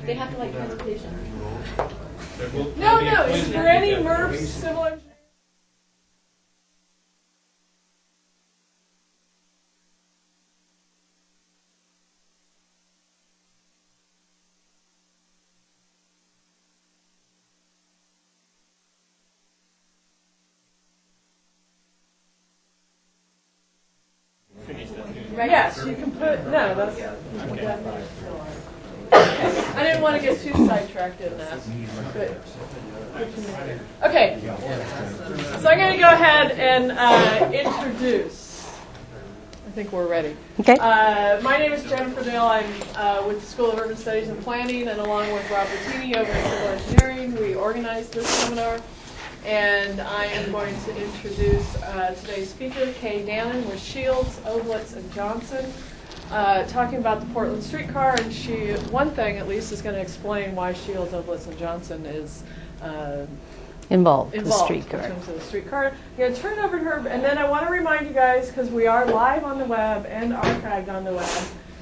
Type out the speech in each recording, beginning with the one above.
They have to like transportation. No, it's for any MRFs, civil engineering. Yes, you can put, no, that's, I didn't want to get too sidetracked in that. But, okay, so I'm going to go ahead and introduce. I think we're ready. Okay. My name is Jennifer Dale. I'm with the School of Urban Studies and Planning, and along with Rob Bettini over at Civil Engineering, we organized this seminar. And I am going to introduce today's speaker, Kay Dannen with Shiels, Obletz, and Johnsen, talking about the Portland streetcar. And she, one thing at least, is going to explain why Shiels, Obletz, and Johnsen is involved in the streetcar. terms of the streetcar. I'm going to turn it over to her, and then I want to remind you guys, because we are live on the web and archived on the web,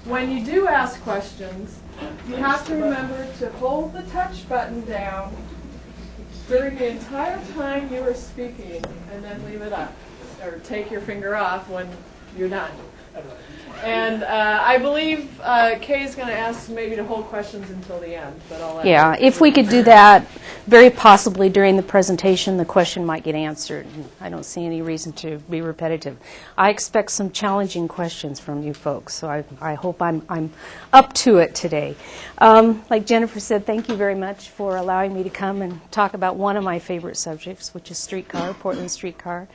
when you do ask questions, you have to remember to hold the touch button down during the entire time you were speaking, and then leave it up, or take your finger off when you're done. And I believe Kay is going to ask maybe to hold questions until the end, but I'll let Yeah, if we could do that, very possibly during the presentation, the question might get answered. I don't see any reason to be repetitive. I expect some challenging questions from you folks, so I hope I'm up to it today. Like Jennifer said, thank you very much for allowing me to come and talk about one of my favorite subjects, which is streetcar, Portland streetcar.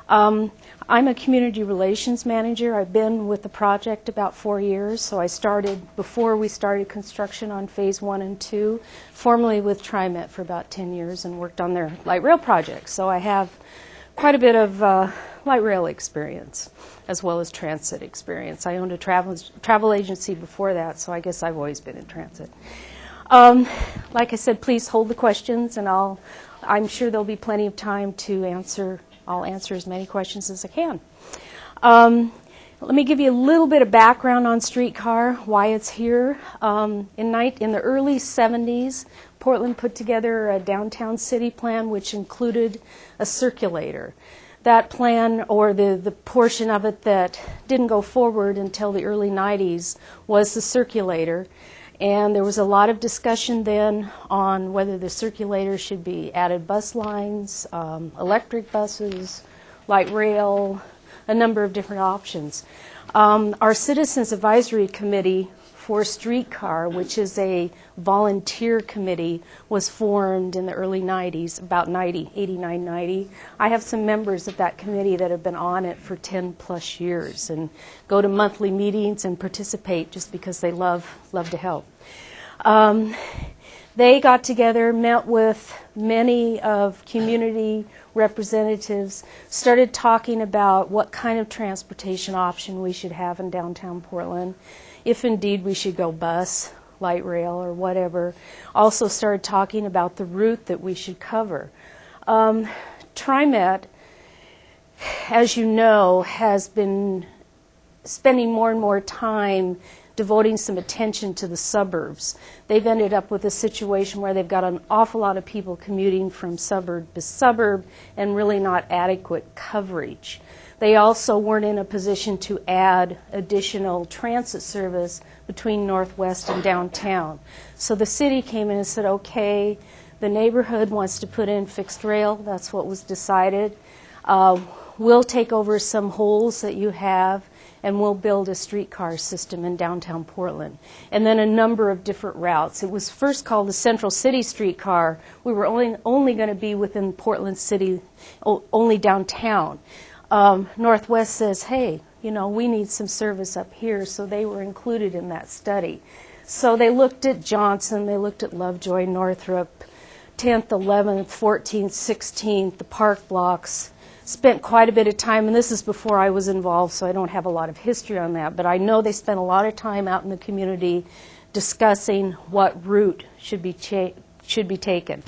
I'm a community relations manager. I've been with the project about 4 years, so I started before we started construction on phase 1 and 2, formerly with TriMet for about 10 years and worked on their light rail projects. So I have quite a bit of light rail experience as well as transit experience. I owned a travel agency before that, so I guess I've always been in transit. Like I said, please hold the questions, and I'm sure there'll be plenty of time to answer. I'll answer as many questions as I can. Let me give you a little bit of background on streetcar, why it's here. In the early 70s, Portland put together a downtown city plan which included a circulator. That plan, or the portion of it that didn't go forward until the early 90s, was the circulator. And there was a lot of discussion then on whether the circulator should be added bus lines, electric buses, light rail, a number of different options. Our Citizens Advisory Committee for Streetcar, which is a volunteer committee, was formed in the early 90s, about 89, 90. I have some members of that committee that have been on it for 10 plus years and go to monthly meetings and participate just because they love to help. They got together, met with many of community representatives, started talking about what kind of transportation option we should have in downtown Portland, if indeed we should go bus, light rail, or whatever. Also started talking about the route that we should cover. TriMet, as you know, has been spending more and more time devoting some attention to the suburbs. They've ended up with a situation where they've got an awful lot of people commuting from suburb to suburb and really not adequate coverage. They also weren't in a position to add additional transit service between Northwest and downtown. So the city came in and said, okay, the neighborhood wants to put in fixed rail. That's what was decided. We'll take over some holes that you have, and we'll build a streetcar system in downtown Portland. And then a number of different routes. It was first called the Central City Streetcar. We were only going to be within Portland City, only downtown. Northwest says, hey, you know, we need some service up here, so they were included in that study. So they looked at Johnsen, they looked at Lovejoy, Northrop, 10th, 11th, 14th, 16th, the park blocks, spent quite a bit of time, and this is before I was involved, so I don't have a lot of history on that, but I know they spent a lot of time out in the community discussing what route should be taken.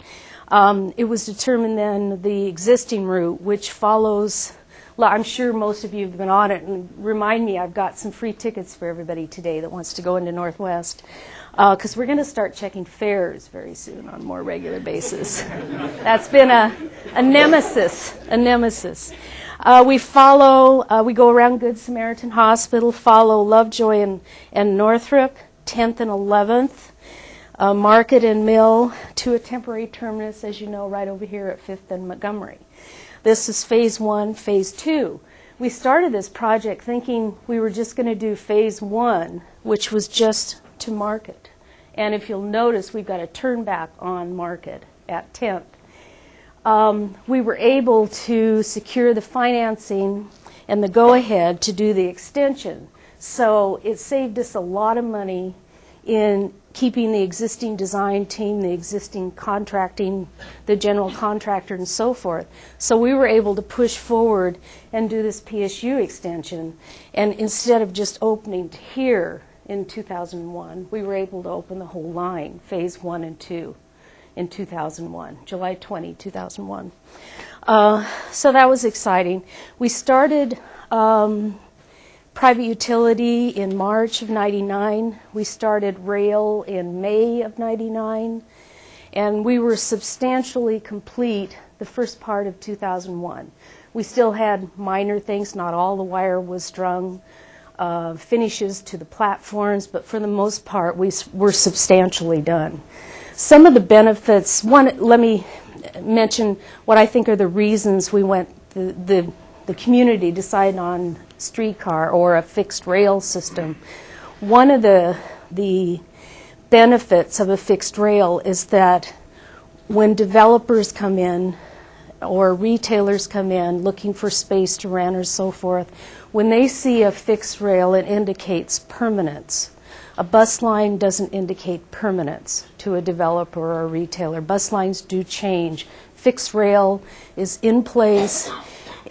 It was determined then the existing route, which follows I'm sure most of you have been on it, and remind me, I've got some free tickets for everybody today that wants to go into Northwest, because we're going to start checking fares very soon on a more regular basis. That's been a nemesis. We go around Good Samaritan Hospital, follow Lovejoy and Northrop, 10th and 11th, Market and Mill, to a temporary terminus, as you know, right over here at 5th and Montgomery. This is phase 1. Phase 2. We started this project thinking we were just going to do phase 1, which was just to Market. And if you'll notice, we've got a turn back on Market at 10th. We were able to secure the financing and the go-ahead to do the extension. So it saved us a lot of money in keeping the existing design team, the existing contracting, the general contractor, and so forth. So we were able to push forward and do this PSU extension. And instead of just opening here in 2001, we were able to open the whole line, phase 1 and 2, in 2001, July 20, 2001. So that was exciting. We started private utility in March of 99. We started rail in May of 99. And we were substantially complete the first part of 2001. We still had minor things. Not all the wire was strung, finishes to the platforms, but for the most part, we were substantially done. Some of the benefits, let me mention what I think are the reasons we went, the community decided on streetcar or a fixed rail system. One of the benefits of a fixed rail is that when developers come in or retailers come in looking for space to rent or so forth, when they see a fixed rail, it indicates permanence. A bus line doesn't indicate permanence to a developer or a retailer. Bus lines do change. Fixed rail is in place,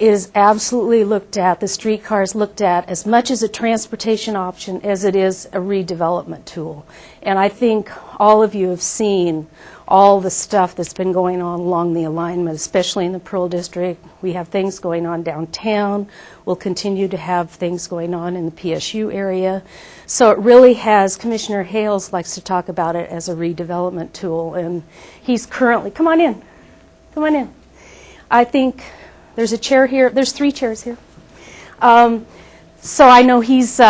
is absolutely looked at, the streetcar is looked at as much as a transportation option as it is a redevelopment tool. And I think all of you have seen all the stuff that's been going on along the alignment, especially in the Pearl District. We have things going on downtown. We'll continue to have things going on in the PSU area. So it really has, Commissioner Hales likes to talk about it as a redevelopment tool, and he's currently, come on in. I think there's a chair here. There's 3 chairs here. So I know he's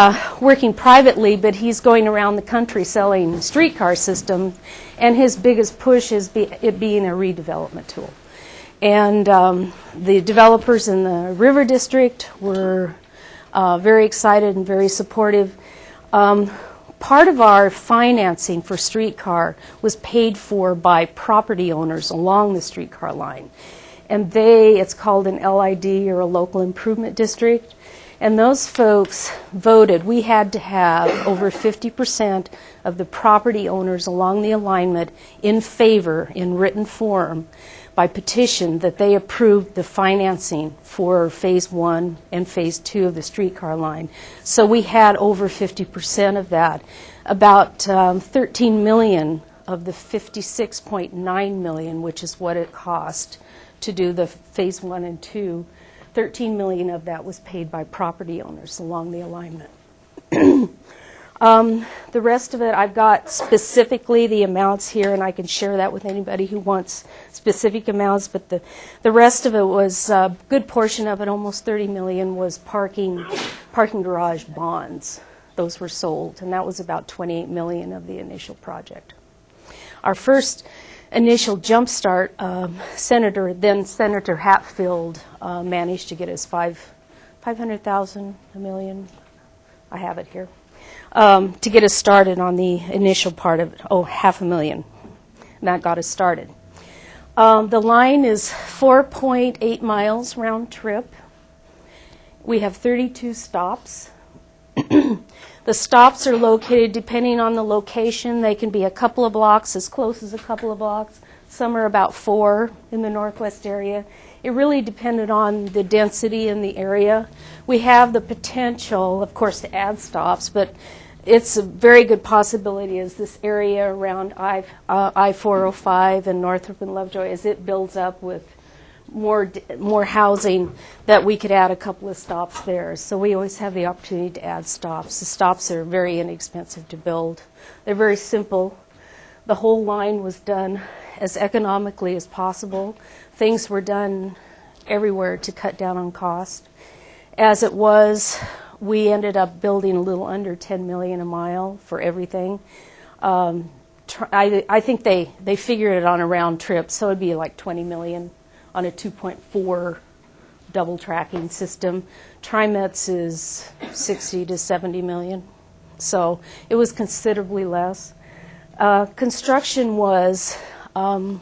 working privately, but he's going around the country selling streetcar systems, and his biggest push is it being a redevelopment tool. And the developers in the River District were very excited and very supportive. Part of our financing for streetcar was paid for by property owners along the streetcar line. And it's called an LID, or a local improvement district. And those folks voted. We had to have over 50% of the property owners along the alignment in favor, in written form, by petition, that they approved the financing for phase 1 and phase 2 of the streetcar line. So we had over 50% of that. About 13 million of the 56.9 million, which is what it cost to do the phase 1 and 2, 13 million of that was paid by property owners along the alignment. The rest of it, I've got specifically the amounts here, and I can share that with anybody who wants specific amounts, but the rest of it was, a good portion of it, almost 30 million, was parking garage bonds. Those were sold, and that was about 28 million of the initial project. Our first initial jumpstart, Senator Hatfield managed to get us 500,000, $1 million, I have it here, to get us started on the initial part of it, $500,000, and that got us started. The line is 4.8 miles round trip. We have 32 stops. The stops are located, depending on the location, they can be a couple of blocks, as close as a couple of blocks. Some are about 4 in the Northwest area. It really depended on the density in the area. We have the potential, of course, to add stops, but it's a very good possibility as this area around I-405 and Northrop and Lovejoy, as it builds up with more housing, that we could add a couple of stops there. So we always have the opportunity to add stops. The stops are very inexpensive to build. They're very simple. The whole line was done as economically as possible. Things were done everywhere to cut down on cost. As it was, we ended up building a little under $10 million a mile for everything. I think they figured it on a round trip, so it'd be like $20 million on a 2.4 double tracking system. TriMet's is 60 to 70 million, so it was considerably less. Construction was, I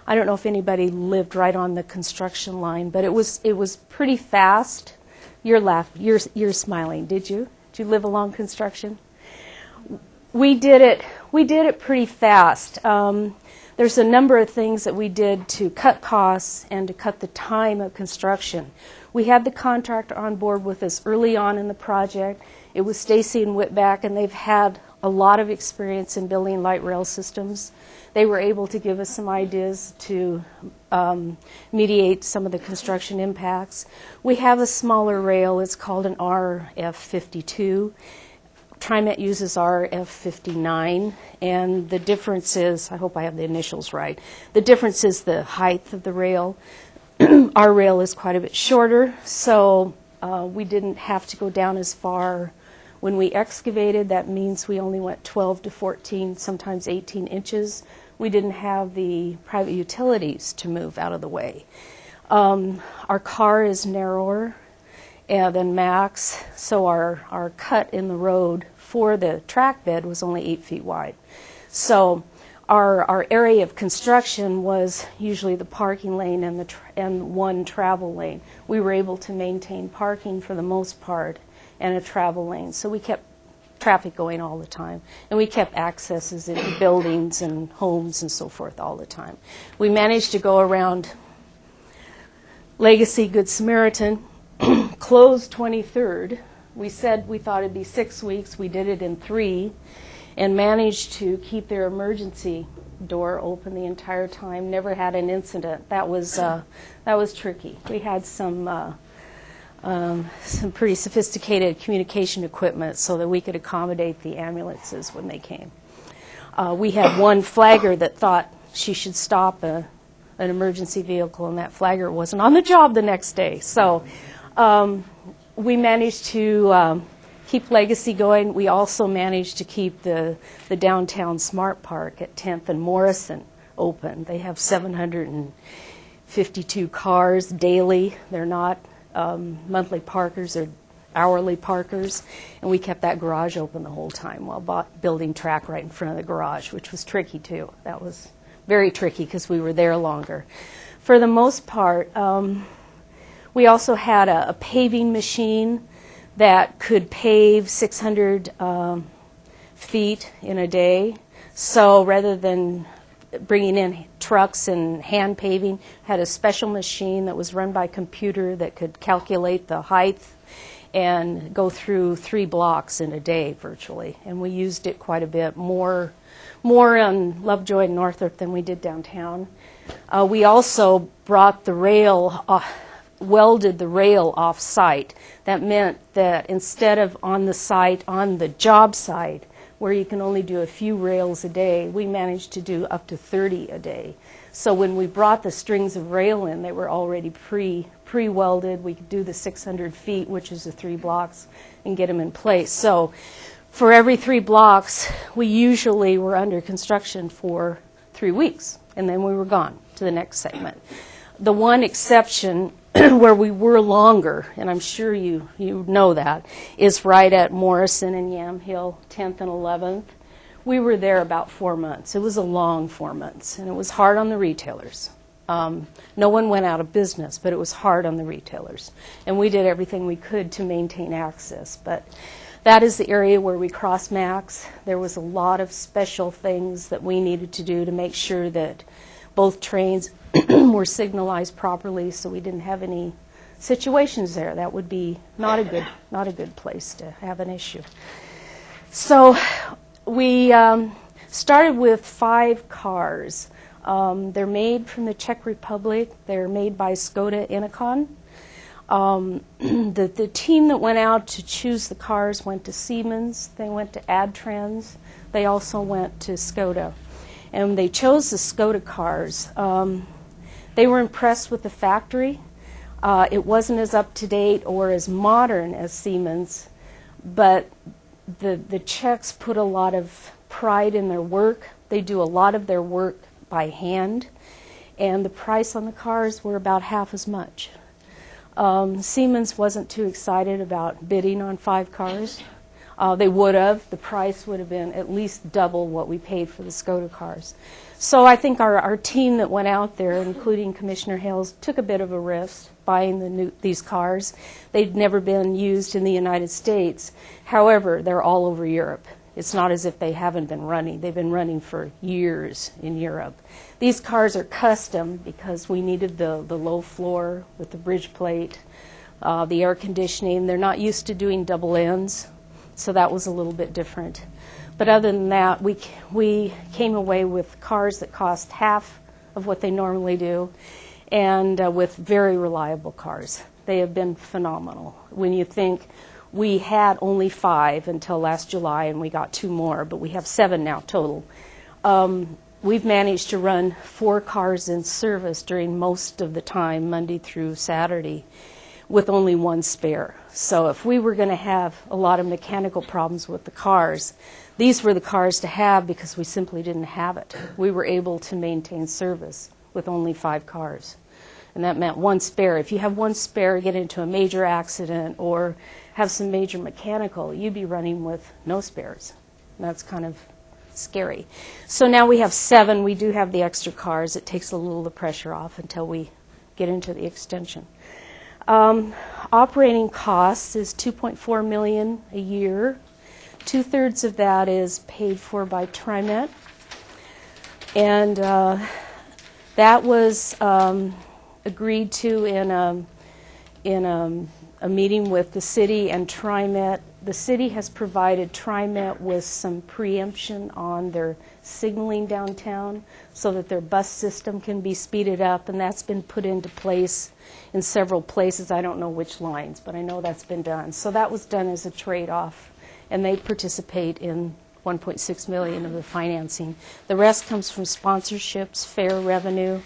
don't know if anybody lived right on the construction line, but it was pretty fast. You're smiling. Did you live along construction? We did it pretty fast. There's a number of things that we did to cut costs and to cut the time of construction. We had the contractor on board with us early on in the project. It was Stacy and Whitback, and they've had a lot of experience in building light rail systems. They were able to give us some ideas to mediate some of the construction impacts. We have a smaller rail. It's called an RF52. TriMet uses RF59, and the difference is, I hope I have the initials right, the difference is the height of the rail. Our rail is quite a bit shorter, so we didn't have to go down as far. When we excavated, that means we only went 12 to 14, sometimes 18 inches. We didn't have the private utilities to move out of the way. Our car is narrower than max, so our cut in the road for the track bed was only 8 feet wide. So our area of construction was usually the parking lane and one travel lane. We were able to maintain parking for the most part and a travel lane, so we kept traffic going all the time, and we kept accesses into buildings and homes and so forth all the time. We managed to go around Legacy Good Samaritan, closed 23rd. We said we thought it'd be 6 weeks. We did it in 3 and managed to keep their emergency door open the entire time, never had an incident. That was tricky. We had some pretty sophisticated communication equipment so that we could accommodate the ambulances when they came. We had one flagger that thought she should stop an emergency vehicle, and that flagger wasn't on the job the next day. So we managed to keep Legacy going. We also managed to keep the downtown Smart Park at 10th and Morrison open. They have 752 cars daily. They're not monthly parkers or hourly parkers, and we kept that garage open the whole time while building track right in front of the garage, which was tricky too. That was very tricky because we were there longer. For the most part, we also had a paving machine that could pave 600 feet in a day. So rather than bringing in trucks and hand paving, had a special machine that was run by computer that could calculate the height and go through 3 blocks in a day virtually. And we used it quite a bit, more on Lovejoy and Northrop than we did downtown. We also brought the rail, welded the rail off site. That meant that instead of on the site, on the job site, where you can only do a few rails a day, we managed to do up to 30 a day. So when we brought the strings of rail in, they were already pre-welded. We could do the 600 feet, which is the 3 blocks, and get them in place. So for every 3 blocks, we usually were under construction for 3 weeks, and then we were gone to the next segment. The one exception where we were longer, and I'm sure you know that, is right at Morrison and Yamhill, 10th and 11th. We were there about 4 months. It was a long 4 months, and it was hard on the retailers. No one went out of business, but it was hard on the retailers. And we did everything we could to maintain access. But that is the area where we crossed max. There was a lot of special things that we needed to do to make sure that both trains were signalized properly, so we didn't have any situations there. That would be not a good place to have an issue. So we started with 5 cars. They're made from the Czech Republic. They're made by Skoda Innoconn. The team that went out to choose the cars went to Siemens. They went to Adtrans. They also went to Skoda. And they chose the Skoda cars. They were impressed with the factory. It wasn't as up-to-date or as modern as Siemens, but the Czechs put a lot of pride in their work. They do a lot of their work by hand, and the price on the cars were about half as much. Siemens wasn't too excited about bidding on 5 cars. They would have. The price would have been at least double what we paid for the Skoda cars. So I think our team that went out there, including Commissioner Hales, took a bit of a risk buying these cars. They'd never been used in the United States. However, they're all over Europe. It's not as if they haven't been running. They've been running for years in Europe. These cars are custom because we needed the low floor with the bridge plate, the air conditioning. They're not used to doing double ends, so that was a little bit different. But other than that, we came away with cars that cost half of what they normally do, and with very reliable cars. They have been phenomenal. When you think we had only 5 until last July, and we got 2 more, but we have 7 now total. We've managed to run 4 cars in service during most of the time, Monday through Saturday, with only 1 spare. So if we were going to have a lot of mechanical problems with the cars, these were the cars to have because we simply didn't have it. We were able to maintain service with only 5 cars. And that meant 1 spare. If you have 1 spare, get into a major accident or have some major mechanical, you'd be running with no spares. And that's kind of scary. So now we have 7. We do have the extra cars. It takes a little of the pressure off until we get into the extension. Operating costs is $2.4 million a year. 2/3 of that is paid for by TriMet. And that was agreed to in a meeting with the city and TriMet. The city has provided TriMet with some preemption on their signaling downtown so that their bus system can be speeded up, and that's been put into place in several places. I don't know which lines, but I know that's been done. So that was done as a trade-off, and they participate in $1.6 million of the financing. The rest comes from sponsorships, fare revenue,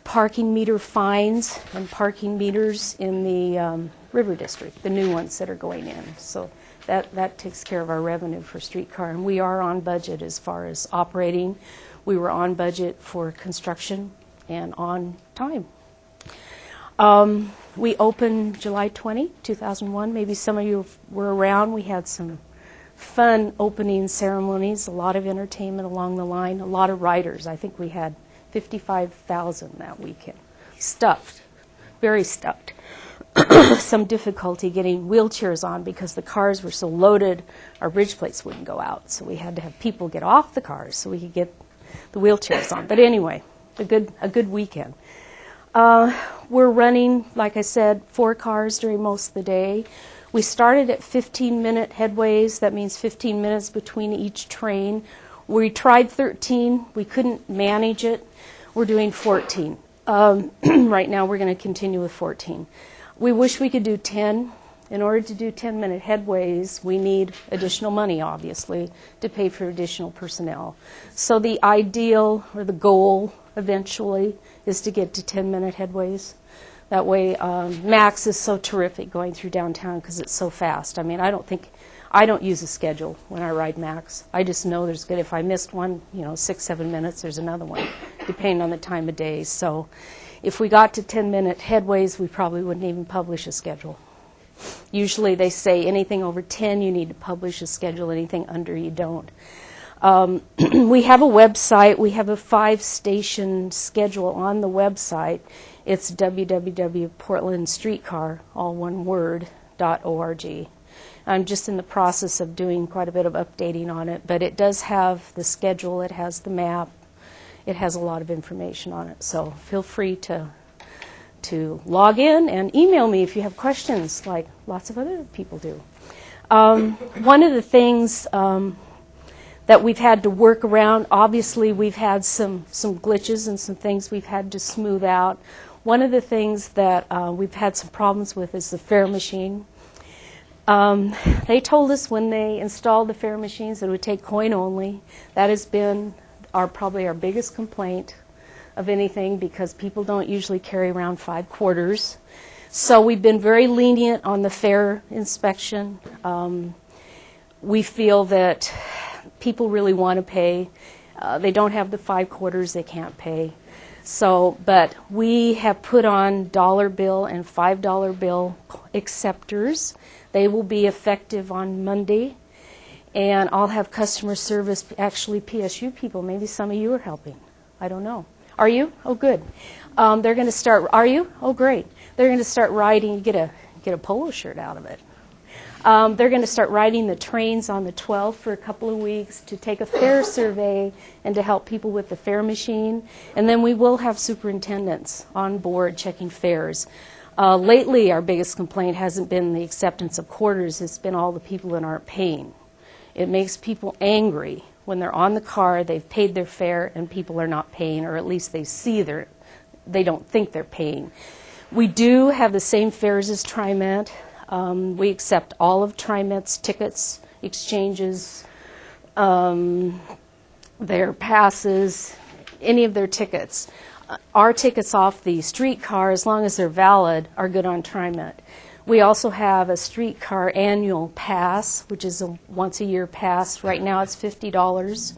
parking meter fines, and parking meters in the River District, the new ones that are going in. So that takes care of our revenue for Streetcar. And we are on budget as far as operating. We were on budget for construction and on time. We opened July 20, 2001. Maybe some of you were around. We had some fun opening ceremonies, a lot of entertainment along the line, a lot of riders. I think we had 55,000 that weekend. Stuffed, very stuffed. Some difficulty getting wheelchairs on because the cars were so loaded, our bridge plates wouldn't go out. So we had to have people get off the cars so we could get the wheelchairs on. But anyway, a good weekend. We're running, like I said, 4 cars during most of the day. We started at 15-minute headways. That means 15 minutes between each train. We tried 13. We couldn't manage it. We're doing 14. Right now we're going to continue with 14. We wish we could do 10. In order to do 10-minute headways, we need additional money, obviously, to pay for additional personnel. So the ideal, or the goal, eventually, is to get to 10-minute headways. That way, Max is so terrific going through downtown because it's so fast. I mean, I don't use a schedule when I ride Max. I just know there's good. If I missed one, 6-7 minutes, there's another one, depending on the time of day. So if we got to 10-minute headways, we probably wouldn't even publish a schedule. Usually they say anything over 10, you need to publish a schedule. Anything under, you don't. We have a website. We have a 5-station schedule on the website. It's www.portlandstreetcar, all one word, .org. I'm just in the process of doing quite a bit of updating on it, but it does have the schedule, it has the map, it has a lot of information on it. So feel free to log in and email me if you have questions, like lots of other people do. One of the things that we've had to work around. Obviously, we've had some glitches and some things we've had to smooth out. One of the things that we've had some problems with is the fare machine. They told us when they installed the fare machines that it would take coin only. That has been probably our biggest complaint of anything, because people don't usually carry around 5 quarters. So we've been very lenient on the fare inspection. We feel that people really want to pay. They don't have the 5 quarters, they can't pay. So, but we have put on dollar bill and $5 bill acceptors. They will be effective on Monday. And I'll have customer service, actually PSU people. Maybe some of you are helping. I don't know. Are you? Oh, good. They're going to start. Are you? Oh, great. They're going to start riding. You get a polo shirt out of it. They're going to start riding the trains on the 12th for a couple of weeks to take a fare survey and to help people with the fare machine. And then we will have superintendents on board checking fares. Lately, our biggest complaint hasn't been the acceptance of quarters. It's been all the people that aren't paying. It makes people angry when they're on the car, they've paid their fare, and people are not paying, or at least they don't think they're paying. We do have the same fares as TriMet. We accept all of TriMet's tickets, exchanges, their passes, any of their tickets. Our tickets off the streetcar, as long as they're valid, are good on TriMet. We also have a streetcar annual pass, which is a once-a-year pass. Right now it's $50.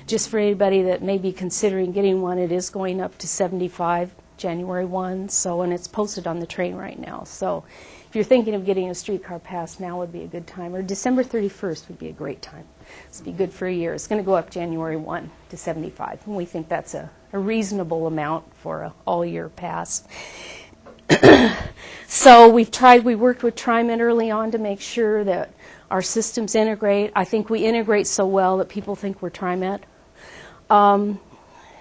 Just for anybody that may be considering getting one, it is going up to $75 January 1, and it's posted on the train right now. So if you're thinking of getting a streetcar pass, now would be a good time. Or December 31st would be a great time. This would be good for a year. It's going to go up January 1 to $75, and we think that's a reasonable amount for an all-year pass. So we worked with TriMet early on to make sure that our systems integrate. I think we integrate so well that people think we're TriMet,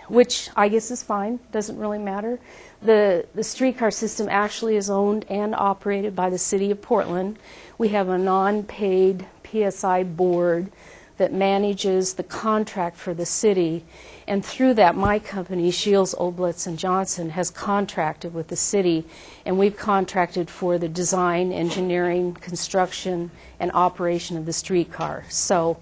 which I guess is fine, doesn't really matter. The streetcar system actually is owned and operated by the City of Portland. We have a non-paid PSI board that manages the contract for the city, and through that my company, Shiels, Obletz, and Johnsen, has contracted with the city, and we've contracted for the design, engineering, construction, and operation of the streetcar. So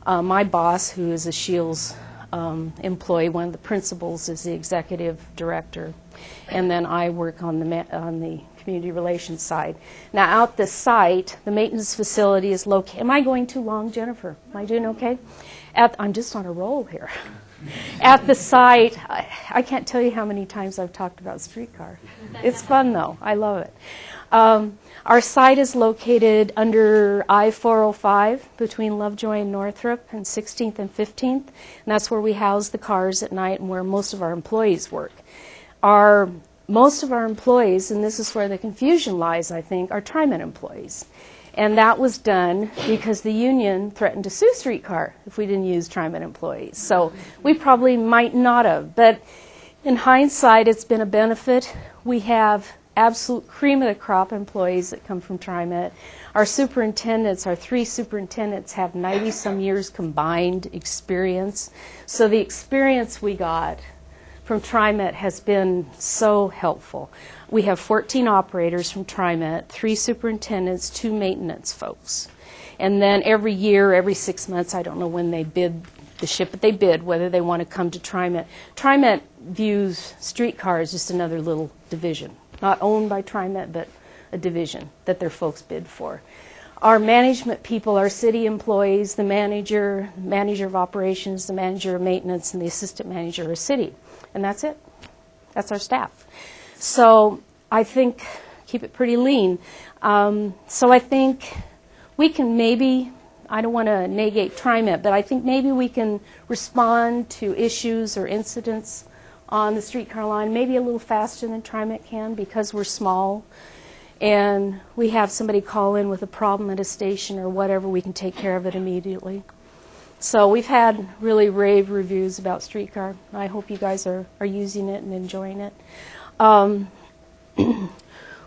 my boss, who is a Shiels employee, one of the principals, is the executive director, and then I work on the community relations side. Now, out the site, the maintenance facility is located. Am I going too long, Jennifer? Am I doing okay? I'm just on a roll here. At the site, I can't tell you how many times I've talked about streetcar. It's fun, though. I love it. Our site is located under I-405 between Lovejoy and Northrop, and 16th and 15th. And that's where we house the cars at night and where most of our employees work. Most of our employees, and this is where the confusion lies, I think, are TriMet employees. And that was done because the union threatened to sue Streetcar if we didn't use TriMet employees. So we probably might not have. But in hindsight, it's been a benefit. We have absolute cream of the crop employees that come from TriMet. Our superintendents, our 3 superintendents, have 90-some years combined experience. So the experience we got from TriMet has been so helpful. We have 14 operators from TriMet, 3 superintendents, 2 maintenance folks. And then every year, every 6 months, I don't know when they bid the ship, but they bid whether they want to come to TriMet. TriMet views Streetcar as just another little division, not owned by TriMet, but a division that their folks bid for. Our management people, our city employees, the manager of operations, the manager of maintenance, and the assistant manager are city. And that's it. That's our staff. So I think, keep it pretty lean. So I think we can maybe, I don't want to negate TriMet, but I think maybe we can respond to issues or incidents on the streetcar line maybe a little faster than TriMet can because we're small. And we have somebody call in with a problem at a station or whatever, we can take care of it immediately. So we've had really rave reviews about Streetcar. I hope you guys are using it and enjoying it.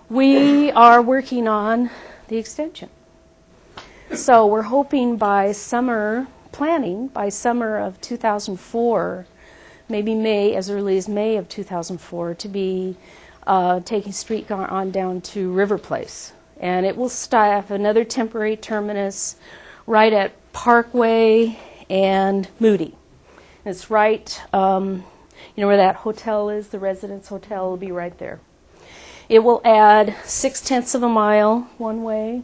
We are working on the extension. So we're hoping by summer, planning by summer of 2004, maybe May, as early as May of 2004, to be taking Streetcar on down to River Place. And it will staff another temporary terminus right at Parkway and Moody. It's right, you know where that hotel is, the Residence Hotel will be right there. It will add 0.6 of a mile one way,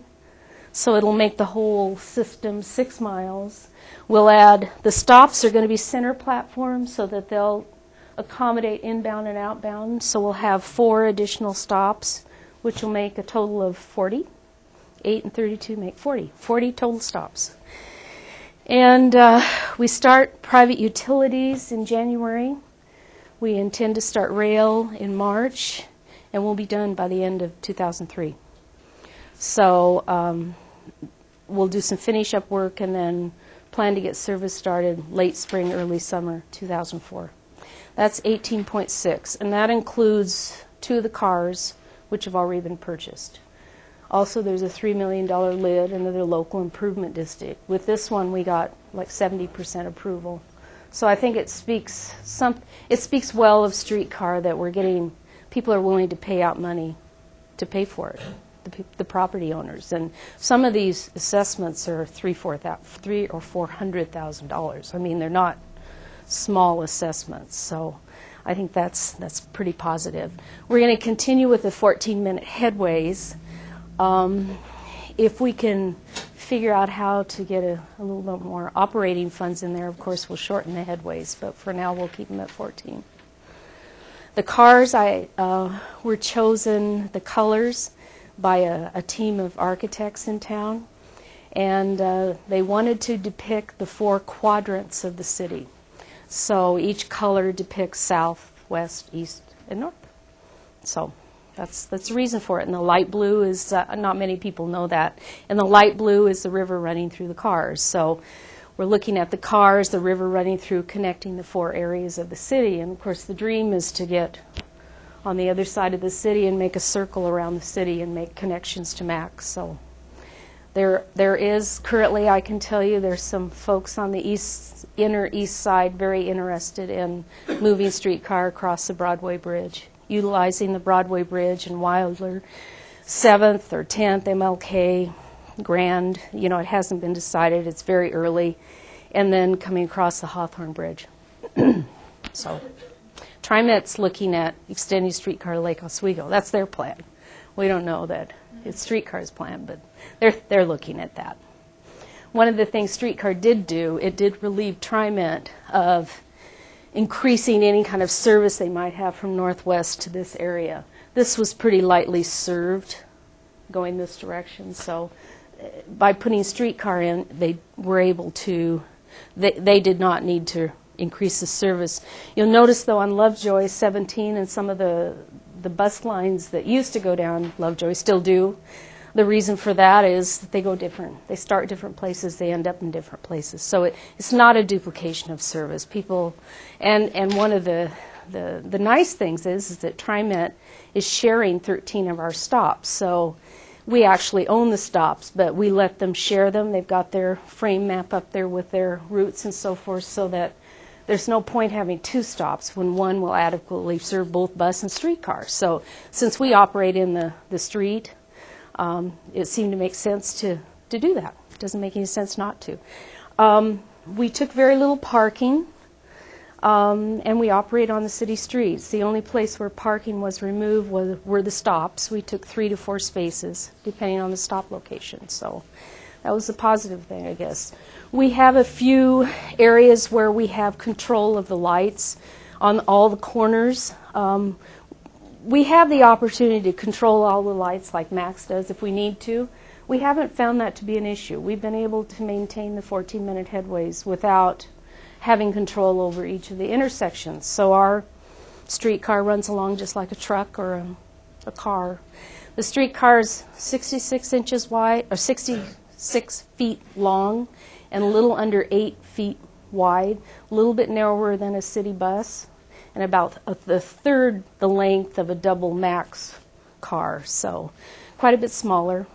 so it'll make the whole system 6 miles. We'll add, the stops are going to be center platforms so that they'll accommodate inbound and outbound, so we'll have 4 additional stops, which will make a total of 40. 8 and 32 make 40. 40 total stops. And we start private utilities in January. We intend to start rail in March, and we'll be done by the end of 2003. So we'll do some finish-up work and then plan to get service started late spring, early summer 2004. That's 18.6, and that includes 2 of the cars, which have already been purchased. Also, there's a $3 million lid, another local improvement district. With this one, we got like 70% approval. So I think it speaks well of Streetcar that we're getting, people are willing to pay out money to pay for it, the property owners. And some of these assessments are $300,000 or $400,000. I mean, they're not small assessments. So I think that's pretty positive. We're going to continue with the 14-minute headways. If we can figure out how to get a little bit more operating funds in there, of course, we'll shorten the headways, but for now we'll keep them at 14. The cars were chosen, the colors, by a team of architects in town, and they wanted to depict the 4 quadrants of the city. So each color depicts south, west, east, and north. So that's the reason for it. And the light blue is, not many people know that, and the light blue is the river running through the cars. So we're looking at the cars, the river running through, connecting the 4 areas of the city. And of course the dream is to get on the other side of the city and make a circle around the city and make connections to Max. So there is currently, I can tell you, there's some folks on the inner east side very interested in moving Streetcar across the Broadway Bridge, utilizing the Broadway Bridge and Wilder, 7th or 10th, MLK, Grand. You know, it hasn't been decided. It's very early. And then coming across the Hawthorne Bridge. So TriMet's looking at extending Streetcar to Lake Oswego. That's their plan. We don't know that it's Streetcar's plan, but they're looking at that. One of the things Streetcar did do, it did relieve TriMet of increasing any kind of service they might have from northwest to this area. This was pretty lightly served going this direction, so by putting Streetcar in, they were able to, they did not need to increase the service. You'll notice, though, on Lovejoy 17 and some of the bus lines that used to go down Lovejoy still do. The reason for that is that they go different. They start different places, they end up in different places. So it's not a duplication of service. People, and one of the nice things is that TriMet is sharing 13 of our stops. So we actually own the stops, but we let them share them. They've got their frame map up there with their routes and so forth, so that there's no point having 2 stops when one will adequately serve both bus and streetcar. So since we operate in the street, it seemed to make sense to do that. It doesn't make any sense not to. We took very little parking, and we operate on the city streets. The only place where parking was removed were the stops. We took 3 to 4 spaces, depending on the stop location. So that was a positive thing, I guess. We have a few areas where we have control of the lights on all the corners. We have the opportunity to control all the lights like Max does if we need to. We haven't found that to be an issue. We've been able to maintain the 14-minute headways without having control over each of the intersections. So our streetcar runs along just like a truck or a car. The streetcar is 66 inches wide, or 66 feet long, and a little under 8 feet wide, a little bit narrower than a city bus, and about the third the length of a double Max car, so quite a bit smaller.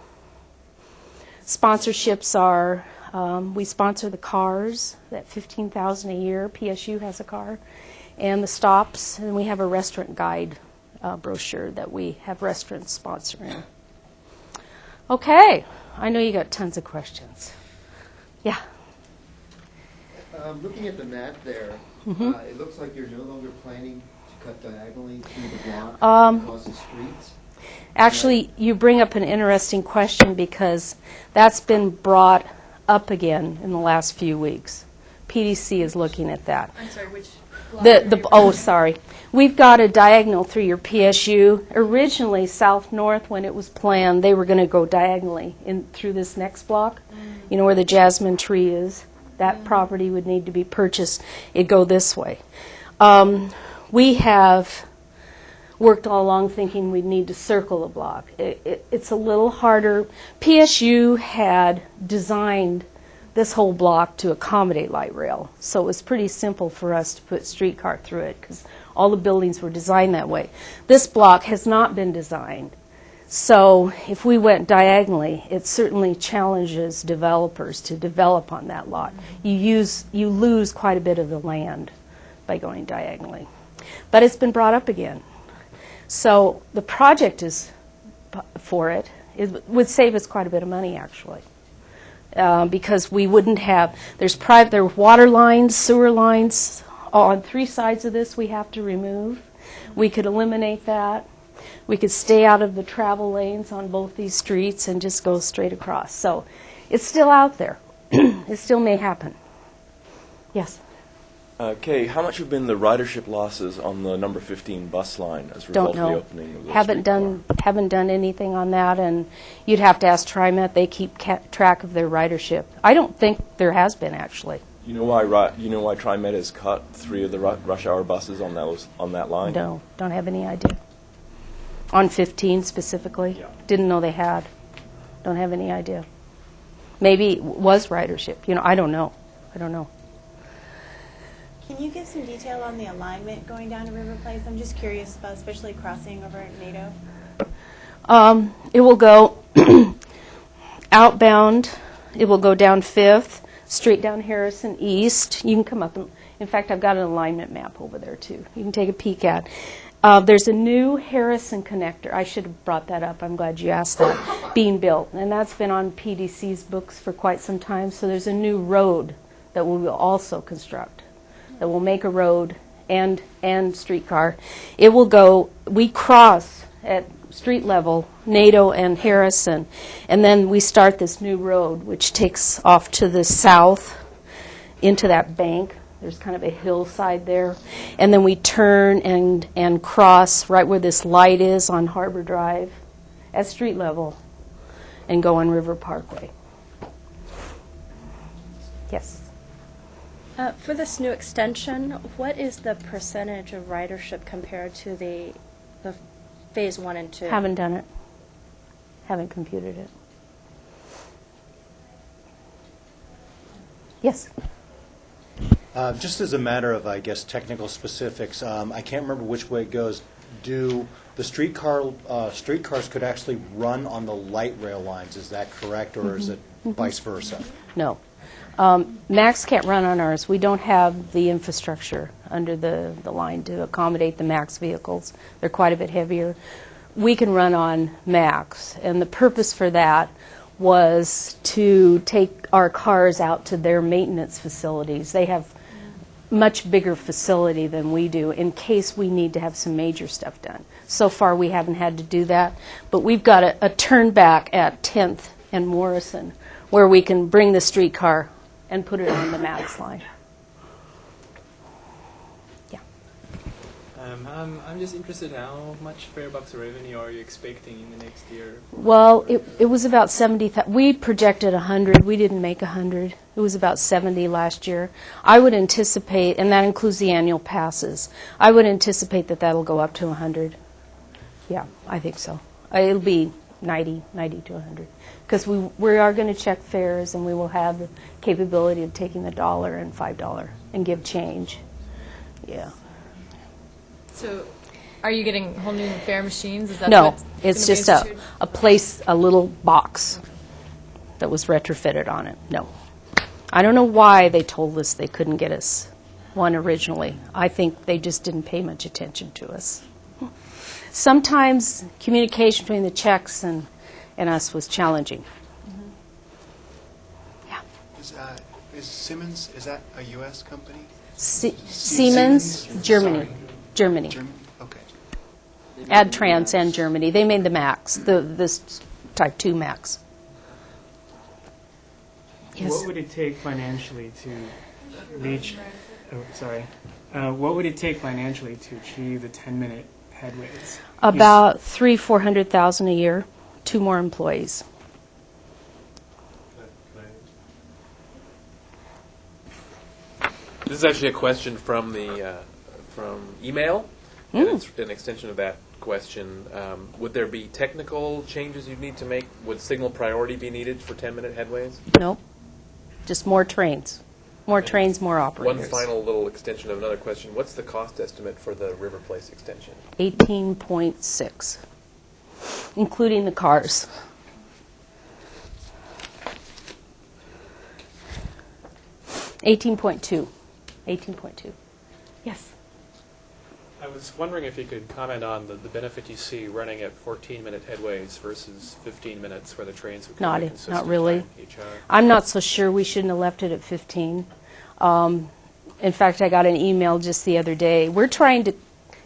Sponsorships are We sponsor the cars, that $15,000 a year. PSU has a car. And the stops, and we have a restaurant guide brochure that we have restaurants sponsoring. Okay, I know you got tons of questions. Yeah. Looking at the map there, it looks like you're no longer planning to cut diagonally through the block across the streets. Actually, you bring up an interesting question because that's been brought up again in the last few weeks. PDC is looking at that. I'm sorry, which? Sorry. We've got a diagonal through your PSU. Originally, south-north, when it was planned, they were going to go diagonally in through this next block. You know where the Jasmine Tree is? That property would need to be purchased. It'd go this way. We have worked all along thinking we'd need to circle the block. It's a little harder. PSU had designed this whole block to accommodate light rail. So it was pretty simple for us to put streetcar through it because all the buildings were designed that way. This block has not been designed. So if we went diagonally, it certainly challenges developers to develop on that lot. You lose quite a bit of the land by going diagonally. But it's been brought up again. So the project is for it. It would save us quite a bit of money, actually. Because we wouldn't have, there are water lines, sewer lines on 3 sides of this we have to remove. We could eliminate that. We could stay out of the travel lanes on both these streets and just go straight across. So it's still out there. It still may happen. Yes? Kay, how much have been the ridership losses on the number 15 bus line as a result Don't of the know. opening of the Haven't done anything on that, and you'd have to ask TriMet. They keep track of their ridership. I don't think there has been, actually. You know why TriMet has cut 3 of the rush hour buses on that line? No, don't have any idea. On 15 specifically? Yeah. Didn't know they had. Don't have any idea. Maybe it was ridership. I don't know. Can you give some detail on the alignment going down to River Place? I'm just curious about, especially crossing over at NATO. It will go outbound. It will go down 5th, straight down Harrison East. You can come up. In fact, I've got an alignment map over there, too. You can take a peek at. There's a new Harrison connector. I should have brought that up. I'm glad you asked that. Being built. And that's been on PDC's books for quite some time. So there's a new road that we will also construct. That will make a road and streetcar. It will go, we cross at street level, NATO and Harrison, and then we start this new road, which takes off to the south into that bank. There's kind of a hillside there. And then we turn and cross right where this light is on Harbor Drive at street level and go on River Parkway. Yes. For this new extension, what is the percentage of ridership compared to the phase 1 and 2? Haven't done it. Haven't computed it. Yes. Just as a matter of, I guess, technical specifics, I can't remember which way it goes. Do the streetcars could actually run on the light rail lines? Is that correct, or is it vice versa? No. Max can't run on ours. We don't have the infrastructure under the line to accommodate the Max vehicles. They're quite a bit heavier. We can run on Max, and the purpose for that was to take our cars out to their maintenance facilities. They have much bigger facility than we do in case we need to have some major stuff done. So far we haven't had to do that, but we've got a turn back at 10th and Morrison where we can bring the streetcar and put it on the Max line. Yeah. I'm just interested, how much fare box revenue are you expecting in the next year? Well, it was about 70,000. We projected 100. We didn't make 100. It was about 70 last year. I would anticipate, and that includes the annual passes, I would anticipate that that'll go up to 100. Yeah, I think so. It'll be 90 to 100. Because we are going to check fares, and we will have the capability of taking the $1 and $5 and give change. Yeah. So, are you getting whole new fare machines? Is that No, what's it's gonna be just instituted? a little box that was retrofitted on it. No. I don't know why they told us they couldn't get us one originally. I think they just didn't pay much attention to us. Sometimes communication between the Czechs and us was challenging. Yeah. Is Siemens, is that a U.S. company? Siemens, Germany. Germany. Okay. Adtrans and Germany. They made the Max, this Type 2 Max. Yes. What would it take financially to reach? What would it take financially to achieve the 10-minute headways? About $400,000 a year, 2 more employees. This is actually a question from the from email, and it's an extension of that question. Would there be technical changes you'd need to make? Would signal priority be needed for 10-minute headways? Nope. Just more trains. More trains, more operators. One final little extension of another question. What's the cost estimate for the River Place extension? 18.6, including the cars. $18.2. Yes. I was wondering if you could comment on the benefit you see running at 14-minute headways versus 15 minutes where the trains would come in consistent Not really. time each other. I'm not so sure we shouldn't have left it at 15. In fact, I got an email just the other day. We're trying to